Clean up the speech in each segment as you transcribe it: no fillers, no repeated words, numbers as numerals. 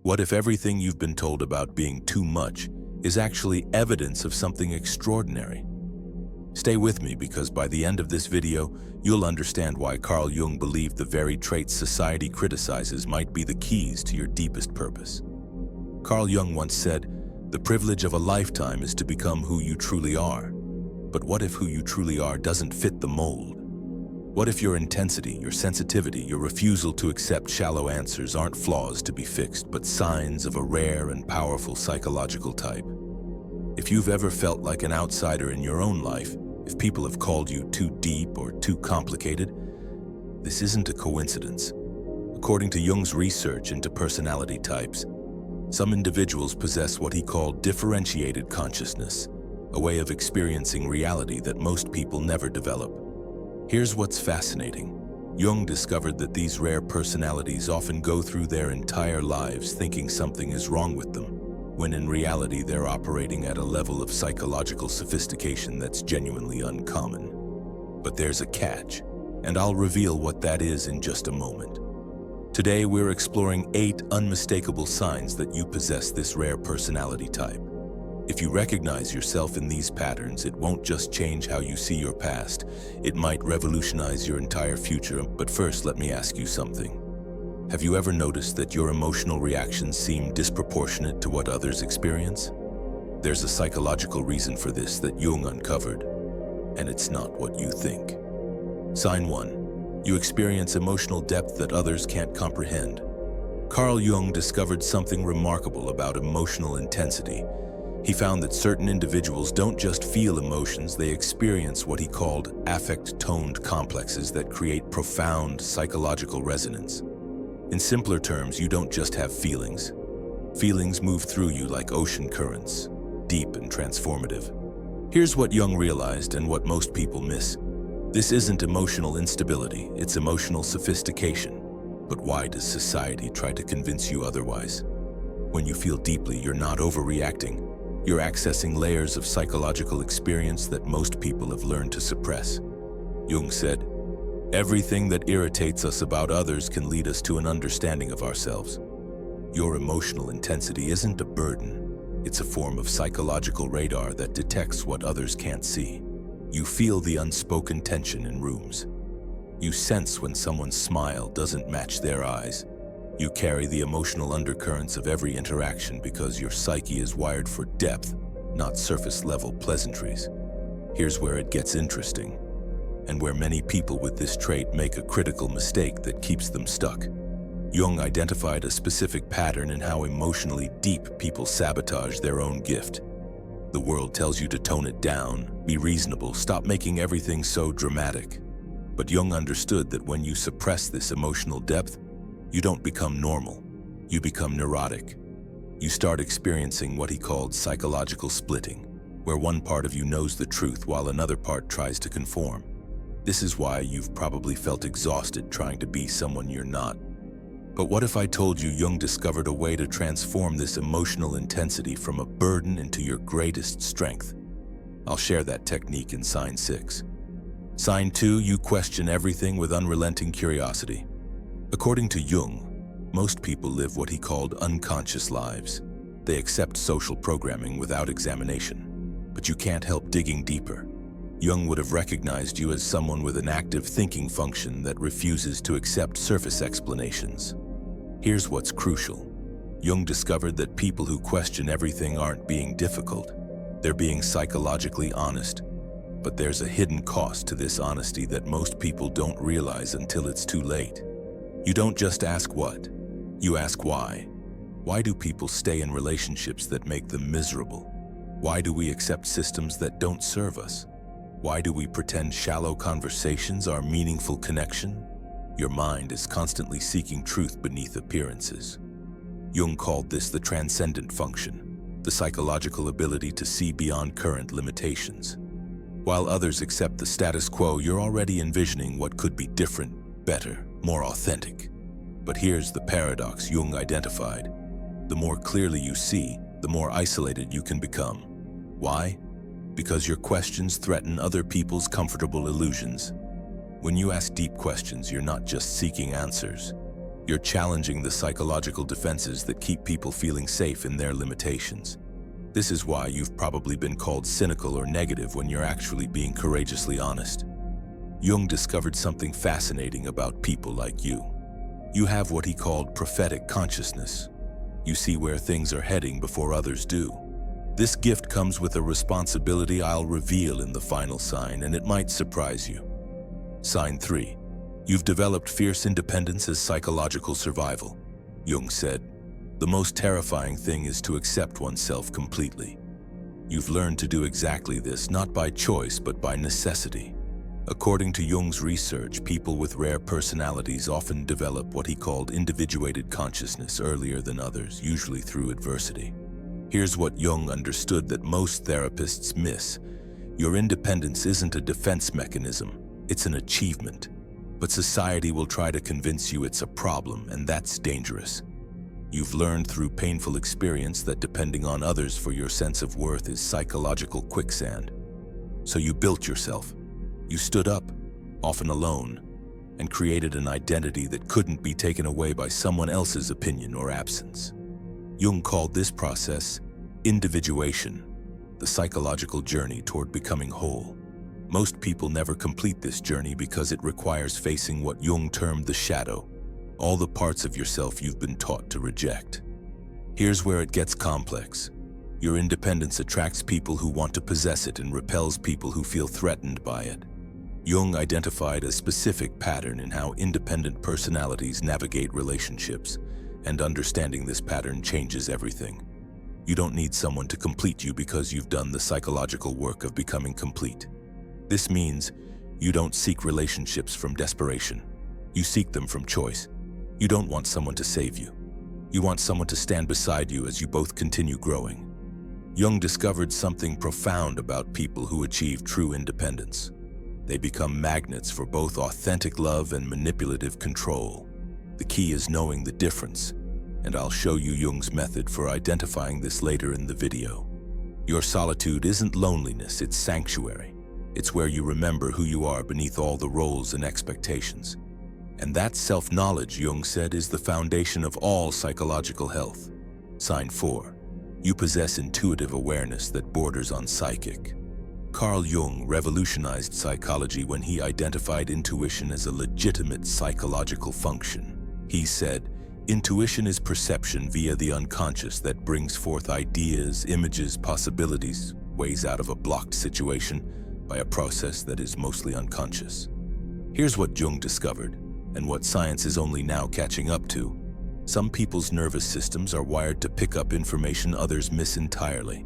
What if everything you've been told about being too much is actually evidence of something extraordinary? Stay with me, because by the end of this video, you'll understand why Carl Jung believed the very traits society criticizes might be the keys to your deepest purpose. Carl Jung once said, "The privilege of a lifetime is to become who you truly are." But what if who you truly are doesn't fit the mold? What if your intensity, your sensitivity, your refusal to accept shallow answers aren't flaws to be fixed, but signs of a rare and powerful psychological type? If you've ever felt like an outsider in your own life, if people have called you too deep or too complicated, this isn't a coincidence. According to Jung's research into personality types, some individuals possess what he called differentiated consciousness, a way of experiencing reality that most people never develop. Here's what's fascinating. Jung discovered that these rare personalities often go through their entire lives thinking something is wrong with them, when in reality they're operating at a level of psychological sophistication that's genuinely uncommon. But there's a catch, and I'll reveal what that is in just a moment. Today we're exploring 8 unmistakable signs that you possess this rare personality type. If you recognize yourself in these patterns, it won't just change how you see your past, it might revolutionize your entire future. But first, let me ask you something. Have you ever noticed that your emotional reactions seem disproportionate to what others experience? There's a psychological reason for this that Jung uncovered, and it's not what you think. Sign 1. You experience emotional depth that others can't comprehend. Carl Jung discovered something remarkable about emotional intensity. He found that certain individuals don't just feel emotions, they experience what he called affect-toned complexes that create profound psychological resonance. In simpler terms, you don't just have feelings. Feelings move through you like ocean currents, deep and transformative. Here's what Jung realized and what most people miss. This isn't emotional instability, it's emotional sophistication. But why does society try to convince you otherwise? When you feel deeply, you're not overreacting. You're accessing layers of psychological experience that most people have learned to suppress. Jung said, "Everything that irritates us about others can lead us to an understanding of ourselves." Your emotional intensity isn't a burden. It's a form of psychological radar that detects what others can't see. You feel the unspoken tension in rooms. You sense when someone's smile doesn't match their eyes. You carry the emotional undercurrents of every interaction because your psyche is wired for depth, not surface-level pleasantries. Here's where it gets interesting, and where many people with this trait make a critical mistake that keeps them stuck. Jung identified a specific pattern in how emotionally deep people sabotage their own gift. The world tells you to tone it down, be reasonable, stop making everything so dramatic. But Jung understood that when you suppress this emotional depth, you don't become normal, you become neurotic. You start experiencing what he called psychological splitting, where one part of you knows the truth while another part tries to conform. This is why you've probably felt exhausted trying to be someone you're not. But what if I told you Jung discovered a way to transform this emotional intensity from a burden into your greatest strength? I'll share that technique in Sign 6. Sign 2, you question everything with unrelenting curiosity. According to Jung, most people live what he called unconscious lives. They accept social programming without examination. But you can't help digging deeper. Jung would have recognized you as someone with an active thinking function that refuses to accept surface explanations. Here's what's crucial. Jung discovered that people who question everything aren't being difficult. They're being psychologically honest. But there's a hidden cost to this honesty that most people don't realize until it's too late. You don't just ask what, you ask why. Why do people stay in relationships that make them miserable? Why do we accept systems that don't serve us? Why do we pretend shallow conversations are meaningful connection? Your mind is constantly seeking truth beneath appearances. Jung called this the transcendent function, the psychological ability to see beyond current limitations. While others accept the status quo, you're already envisioning what could be different, better, more authentic. But here's the paradox Jung identified. The more clearly you see, the more isolated you can become. Why? Because your questions threaten other people's comfortable illusions. When you ask deep questions, you're not just seeking answers. You're challenging the psychological defenses that keep people feeling safe in their limitations. This is why you've probably been called cynical or negative when you're actually being courageously honest. Jung discovered something fascinating about people like you. You have what he called prophetic consciousness. You see where things are heading before others do. This gift comes with a responsibility I'll reveal in the final sign, and it might surprise you. Sign 3. You've developed fierce independence as psychological survival. Jung said, "The most terrifying thing is to accept oneself completely." You've learned to do exactly this, not by choice, but by necessity. According to Jung's research, people with rare personalities often develop what he called individuated consciousness earlier than others, usually through adversity. Here's what Jung understood that most therapists miss. Your independence isn't a defense mechanism, it's an achievement. But society will try to convince you it's a problem, and that's dangerous. You've learned through painful experience that depending on others for your sense of worth is psychological quicksand. So you built yourself. You stood up, often alone, and created an identity that couldn't be taken away by someone else's opinion or absence. Jung called this process individuation, the psychological journey toward becoming whole. Most people never complete this journey because it requires facing what Jung termed the shadow, all the parts of yourself you've been taught to reject. Here's where it gets complex. Your independence attracts people who want to possess it and repels people who feel threatened by it. Jung identified a specific pattern in how independent personalities navigate relationships, and understanding this pattern changes everything. You don't need someone to complete you because you've done the psychological work of becoming complete. This means you don't seek relationships from desperation. You seek them from choice. You don't want someone to save you. You want someone to stand beside you as you both continue growing. Jung discovered something profound about people who achieve true independence. They become magnets for both authentic love and manipulative control. The key is knowing the difference, and I'll show you Jung's method for identifying this later in the video. Your solitude isn't loneliness, it's sanctuary. It's where you remember who you are beneath all the roles and expectations. And that self-knowledge, Jung said, is the foundation of all psychological health. Sign 4. You possess intuitive awareness that borders on psychic. Carl Jung revolutionized psychology when he identified intuition as a legitimate psychological function. He said, "Intuition is perception via the unconscious that brings forth ideas, images, possibilities, ways out of a blocked situation, by a process that is mostly unconscious." Here's what Jung discovered, and what science is only now catching up to. Some people's nervous systems are wired to pick up information others miss entirely.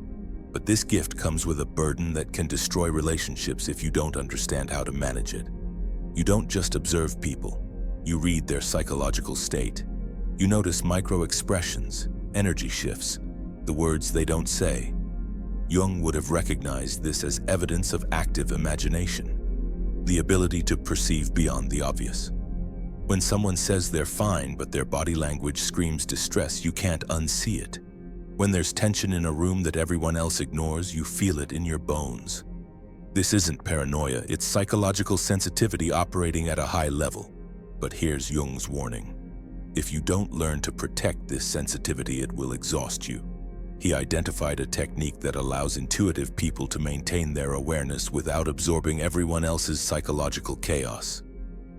But this gift comes with a burden that can destroy relationships if you don't understand how to manage it. You don't just observe people, you read their psychological state. You notice micro-expressions, energy shifts, the words they don't say. Jung would have recognized this as evidence of active imagination, the ability to perceive beyond the obvious. When someone says they're fine but their body language screams distress, you can't unsee it. When there's tension in a room that everyone else ignores, you feel it in your bones. This isn't paranoia, it's psychological sensitivity operating at a high level. But here's Jung's warning. If you don't learn to protect this sensitivity, it will exhaust you. He identified a technique that allows intuitive people to maintain their awareness without absorbing everyone else's psychological chaos.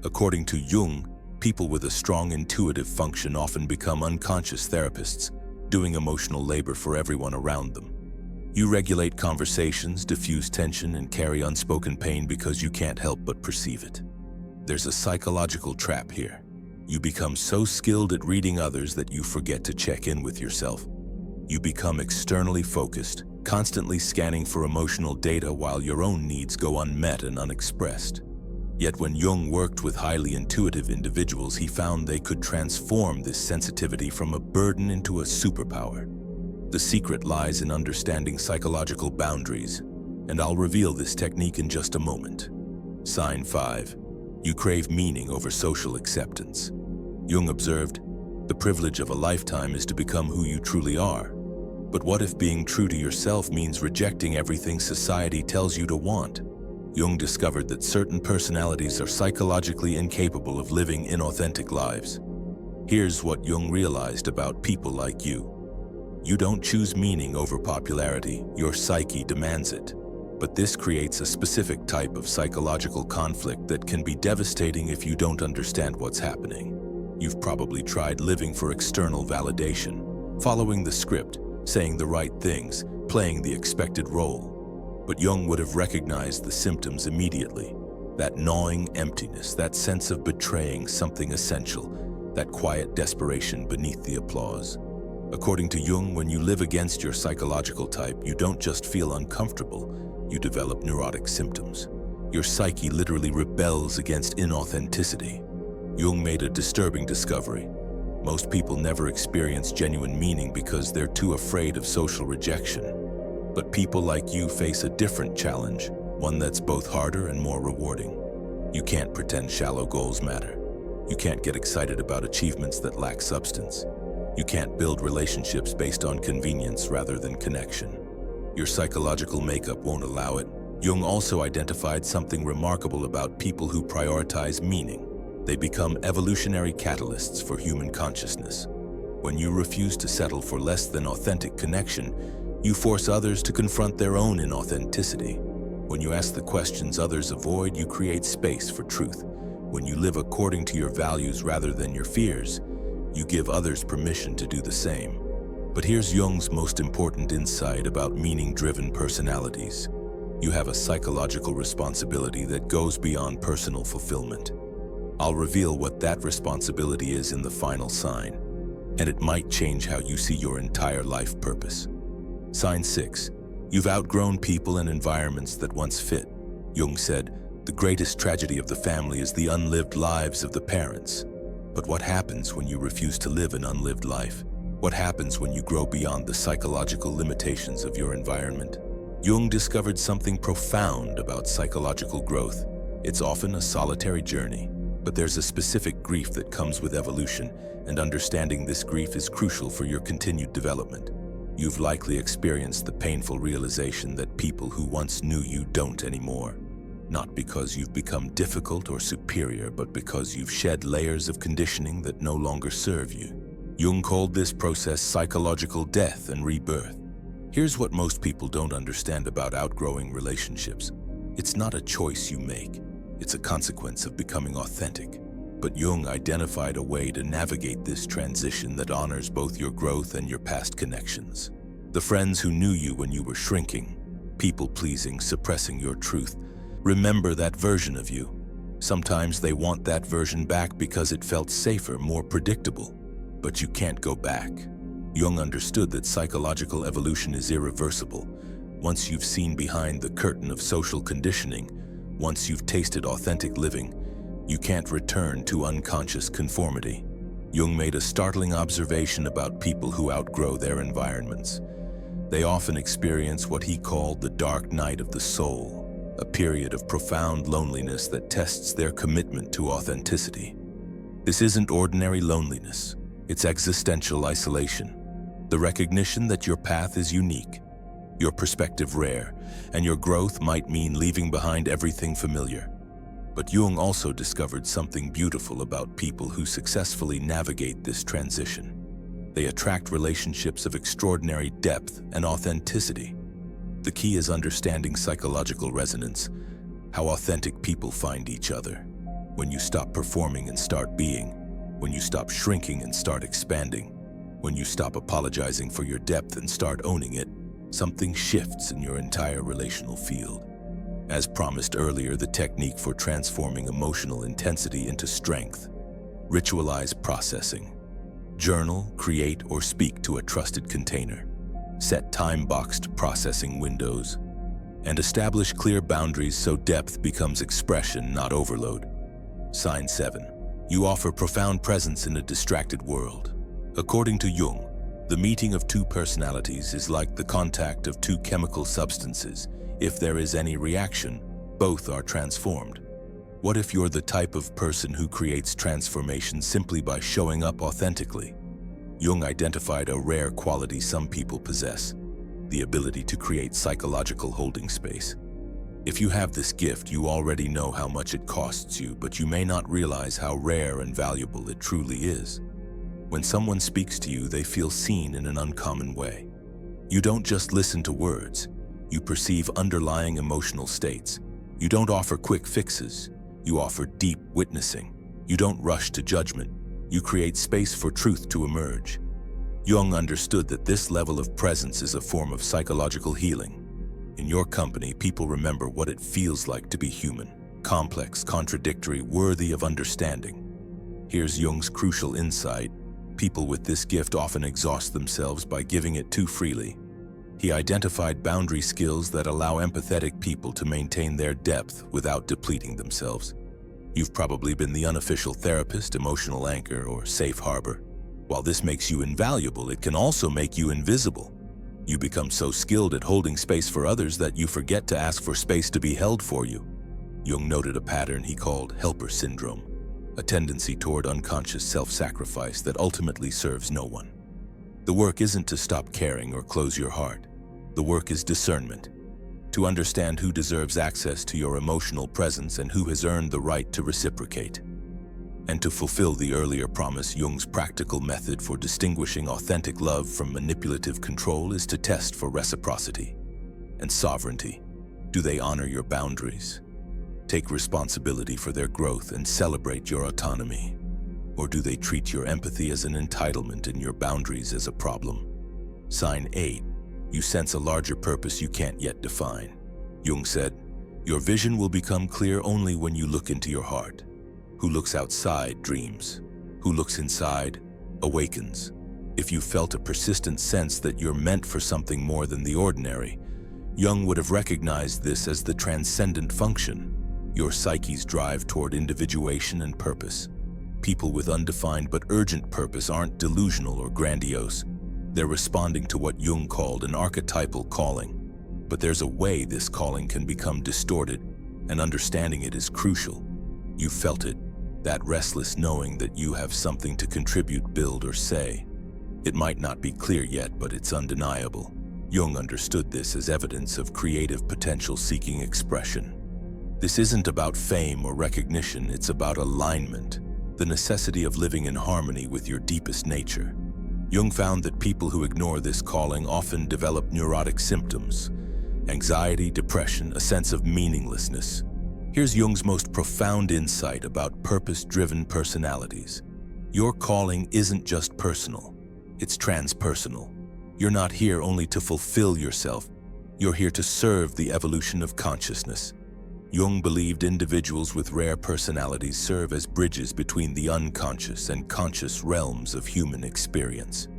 According to Jung, people with a strong intuitive function often become unconscious therapists, doing emotional labor for everyone around them. You regulate conversations, diffuse tension, and carry unspoken pain because you can't help but perceive it. There's a psychological trap here. You become so skilled at reading others that you forget to check in with yourself. You become externally focused, constantly scanning for emotional data while your own needs go unmet and unexpressed. Yet when Jung worked with highly intuitive individuals, he found they could transform this sensitivity from a burden into a superpower. The secret lies in understanding psychological boundaries, and I'll reveal this technique in just a moment. Sign 5. You crave meaning over social acceptance. Jung observed, the privilege of a lifetime is to become who you truly are. But what if being true to yourself means rejecting everything society tells you to want? Jung discovered that certain personalities are psychologically incapable of living inauthentic lives. Here's what Jung realized about people like you. You don't choose meaning over popularity, your psyche demands it. But this creates a specific type of psychological conflict that can be devastating if you don't understand what's happening. You've probably tried living for external validation, following the script, saying the right things, playing the expected role. But Jung would have recognized the symptoms immediately. That gnawing emptiness, that sense of betraying something essential, that quiet desperation beneath the applause. According to Jung, when you live against your psychological type, you don't just feel uncomfortable, you develop neurotic symptoms. Your psyche literally rebels against inauthenticity. Jung made a disturbing discovery. Most people never experience genuine meaning because they're too afraid of social rejection. But people like you face a different challenge, one that's both harder and more rewarding. You can't pretend shallow goals matter. You can't get excited about achievements that lack substance. You can't build relationships based on convenience rather than connection. Your psychological makeup won't allow it. Jung also identified something remarkable about people who prioritize meaning. They become evolutionary catalysts for human consciousness. When you refuse to settle for less than authentic connection, you force others to confront their own inauthenticity. When you ask the questions others avoid, you create space for truth. When you live according to your values rather than your fears, you give others permission to do the same. But here's Jung's most important insight about meaning-driven personalities. You have a psychological responsibility that goes beyond personal fulfillment. I'll reveal what that responsibility is in the final sign, and it might change how you see your entire life purpose. Sign 6. You've outgrown people and environments that once fit. Jung said, "The greatest tragedy of the family is the unlived lives of the parents." But what happens when you refuse to live an unlived life? What happens when you grow beyond the psychological limitations of your environment? Jung discovered something profound about psychological growth. It's often a solitary journey, but there's a specific grief that comes with evolution, and understanding this grief is crucial for your continued development. You've likely experienced the painful realization that people who once knew you don't anymore. Not because you've become difficult or superior, but because you've shed layers of conditioning that no longer serve you. Jung called this process psychological death and rebirth. Here's what most people don't understand about outgrowing relationships. It's not a choice you make. It's a consequence of becoming authentic. But Jung identified a way to navigate this transition that honors both your growth and your past connections. The friends who knew you when you were shrinking, people-pleasing, suppressing your truth, remember that version of you. Sometimes they want that version back because it felt safer, more predictable. But you can't go back. Jung understood that psychological evolution is irreversible. Once you've seen behind the curtain of social conditioning, once you've tasted authentic living, you can't return to unconscious conformity. Jung made a startling observation about people who outgrow their environments. They often experience what he called the dark night of the soul, a period of profound loneliness that tests their commitment to authenticity. This isn't ordinary loneliness, it's existential isolation. The recognition that your path is unique, your perspective rare, and your growth might mean leaving behind everything familiar. But Jung also discovered something beautiful about people who successfully navigate this transition. They attract relationships of extraordinary depth and authenticity. The key is understanding psychological resonance, how authentic people find each other. When you stop performing and start being, when you stop shrinking and start expanding, when you stop apologizing for your depth and start owning it, something shifts in your entire relational field. As promised earlier, the technique for transforming emotional intensity into strength. Ritualize processing. Journal, create, or speak to a trusted container. Set time-boxed processing windows. And establish clear boundaries so depth becomes expression, not overload. Sign 7. You offer profound presence in a distracted world. According to Jung, the meeting of two personalities is like the contact of two chemical substances. If there is any reaction, both are transformed. What if you're the type of person who creates transformation simply by showing up authentically? Jung identified a rare quality some people possess, the ability to create psychological holding space. If you have this gift, you already know how much it costs you, but you may not realize how rare and valuable it truly is. When someone speaks to you, they feel seen in an uncommon way. You don't just listen to words, you perceive underlying emotional states. You don't offer quick fixes, you offer deep witnessing. You don't rush to judgment, you create space for truth to emerge. Jung understood that this level of presence is a form of psychological healing. In your company, people remember what it feels like to be human, complex, contradictory, worthy of understanding. Here's Jung's crucial insight. People with this gift often exhaust themselves by giving it too freely. He identified boundary skills that allow empathetic people to maintain their depth without depleting themselves. You've probably been the unofficial therapist, emotional anchor, or safe harbor. While this makes you invaluable, it can also make you invisible. You become so skilled at holding space for others that you forget to ask for space to be held for you. Jung noted a pattern he called helper syndrome, a tendency toward unconscious self-sacrifice that ultimately serves no one. The work isn't to stop caring or close your heart. The work is discernment, to understand who deserves access to your emotional presence and who has earned the right to reciprocate. And to fulfill the earlier promise, Jung's practical method for distinguishing authentic love from manipulative control is to test for reciprocity and sovereignty. Do they honor your boundaries, take responsibility for their growth, and celebrate your autonomy? Or do they treat your empathy as an entitlement and your boundaries as a problem? Sign 8. You sense a larger purpose you can't yet define. Jung said, your vision will become clear only when you look into your heart. Who looks outside dreams. Who looks inside awakens. If you felt a persistent sense that you're meant for something more than the ordinary, Jung would have recognized this as the transcendent function, your psyche's drive toward individuation and purpose. People with undefined but urgent purpose aren't delusional or grandiose. They're responding to what Jung called an archetypal calling. But there's a way this calling can become distorted, and understanding it is crucial. You felt it, that restless knowing that you have something to contribute, build, or say. It might not be clear yet, but it's undeniable. Jung understood this as evidence of creative potential seeking expression. This isn't about fame or recognition, it's about alignment, the necessity of living in harmony with your deepest nature. Jung found that people who ignore this calling often develop neurotic symptoms, anxiety, depression, a sense of meaninglessness. Here's Jung's most profound insight about purpose-driven personalities. Your calling isn't just personal, it's transpersonal. You're not here only to fulfill yourself, you're here to serve the evolution of consciousness. Jung believed individuals with rare personalities serve as bridges between the unconscious and conscious realms of human experience.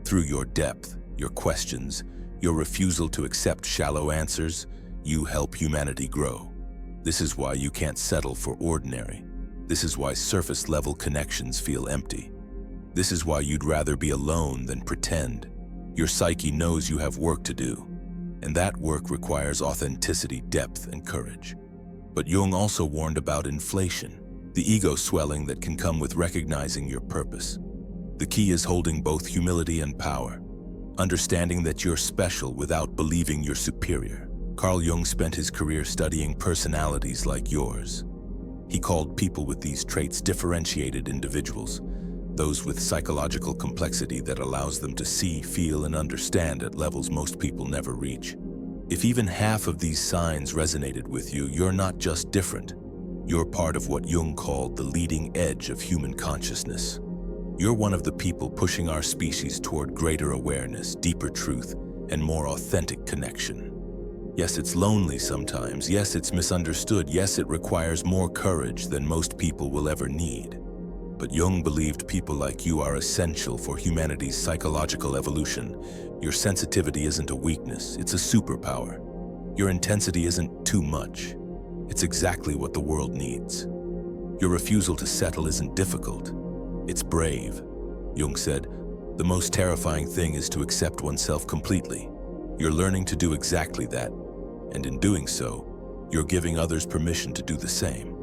Through your depth, your questions, your refusal to accept shallow answers, you help humanity grow. This is why you can't settle for ordinary. This is why surface-level connections feel empty. This is why you'd rather be alone than pretend. Your psyche knows you have work to do, and that work requires authenticity, depth, and courage. But Jung also warned about inflation, the ego swelling that can come with recognizing your purpose. The key is holding both humility and power, understanding that you're special without believing you're superior. Carl Jung spent his career studying personalities like yours. He called people with these traits differentiated individuals, those with psychological complexity that allows them to see, feel, and understand at levels most people never reach. If even half of these signs resonated with you, you're not just different. You're part of what Jung called the leading edge of human consciousness. You're one of the people pushing our species toward greater awareness, deeper truth, and more authentic connection. Yes, it's lonely sometimes. Yes, it's misunderstood. Yes, it requires more courage than most people will ever need. But Jung believed people like you are essential for humanity's psychological evolution. Your sensitivity isn't a weakness, it's a superpower. Your intensity isn't too much. It's exactly what the world needs. Your refusal to settle isn't difficult. It's brave. Jung said, the most terrifying thing is to accept oneself completely. You're learning to do exactly that. And in doing so, you're giving others permission to do the same.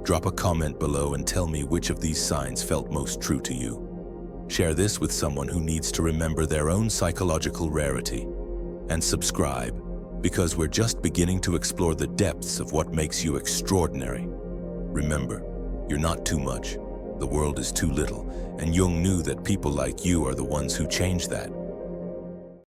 Drop a comment below and tell me which of these signs felt most true to you. Share this with someone who needs to remember their own psychological rarity. And subscribe, because we're just beginning to explore the depths of what makes you extraordinary. Remember, you're not too much. the world is too little, and Jung knew that people like you are the ones who change that.